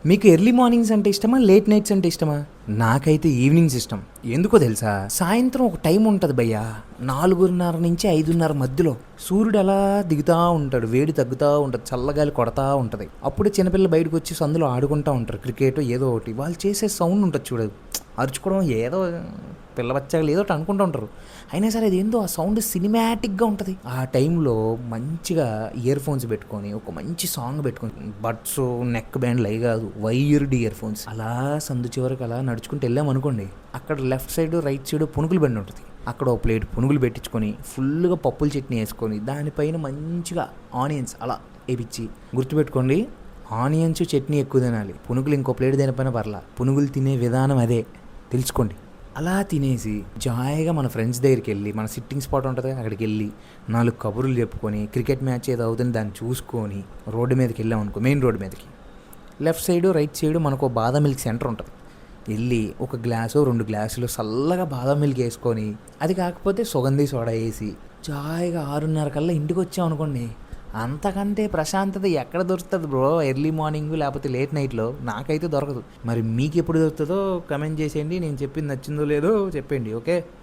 మీకు early mornings అంటే ఇష్టమా? లేట్ నైట్స్ అంటే ఇష్టమా? నాకైతే ఈవినింగ్స్ ఇష్టం. ఎందుకో తెలుసా? సాయంత్రం ఒక టైం ఉంటుంది భయ్యా, 4:30 నుంచి 5:30 మధ్యలో సూర్యుడు అలా దిగుతూ ఉంటాడు, వేడి తగ్గుతూ ఉంటుంది, చల్లగాలి కొడతా ఉంటుంది. అప్పుడే చిన్నపిల్లలు బయటకు వచ్చి సందులో ఆడుకుంటూ ఉంటారు, క్రికెట్ ఏదో ఒకటి. వాళ్ళు చేసే సౌండ్ ఉంటుంది చూడదు, అరుచుకోవడం, ఏదో పిల్లబచ్చాక ఏదో ఒకటి అనుకుంటూ ఉంటారు. అయినా సరే అదేందో ఆ సౌండ్ సినిమాటిక్గా ఉంటుంది. ఆ టైంలో మంచిగా ఇయర్ ఫోన్స్ పెట్టుకొని ఒక మంచి సాంగ్ పెట్టుకొని, బడ్స్, నెక్ బ్యాండ్లు అవి కాదు, వైర్డ్ ఇయర్ ఫోన్స్, అలా సందు చివరికి అలా నడుచుకుంటూ వెళ్ళామనుకోండి, అక్కడ లెఫ్ట్ సైడ్ రైట్ సైడ్ పునుగులు బండి ఉంటుంది. అక్కడ ఒక ప్లేట్ పునుగులు పెట్టించుకొని ఫుల్గా పప్పుల చట్నీ వేసుకొని దానిపైన మంచిగా ఆనియన్స్ అలా వేపించి, గుర్తుపెట్టుకోండి, ఆనియన్స్ చట్నీ ఎక్కువ తినాలి, పునుగులు ఇంకో ప్లేట్ తినపైన పర్లా, పునుగులు తినే విధానం అదే, తెలుసుకోండి. అలా తినేసి జాయిగా మన ఫ్రెండ్స్ దగ్గరికి వెళ్ళి, మన సిట్టింగ్ స్పాట్ ఉంటుంది కదా, అక్కడికి వెళ్ళి 4 కబుర్లు చెప్పుకొని, క్రికెట్ మ్యాచ్ ఏదో అవుతుంది దాన్ని చూసుకొని రోడ్డు మీదకి వెళ్ళామనుకో, మెయిన్ రోడ్డు మీదకి లెఫ్ట్ సైడు రైట్ సైడు మనకు బాదం మిల్క్ సెంటర్ ఉంటుంది. వెళ్ళి ఒక గ్లాసు 2 గ్లాసులు చల్లగా బాదం మిల్క్ వేసుకొని, అది కాకపోతే సుగంధి సోడా వేసి జాయిగా 6:30 కల్లా ఇంటికి వచ్చామనుకోండి, అంతకంటే ప్రశాంతత ఎక్కడ దొరుకుతుంది బ్రో? ఎర్లీ మార్నింగ్ లేకపోతే లేట్ నైట్లో నాకైతే దొరకదు. మరి మీకు ఎప్పుడు దొరుకుతుందో కమెంట్ చేసేయండి. నేను చెప్పింది నచ్చిందో లేదో చెప్పండి. ఓకే.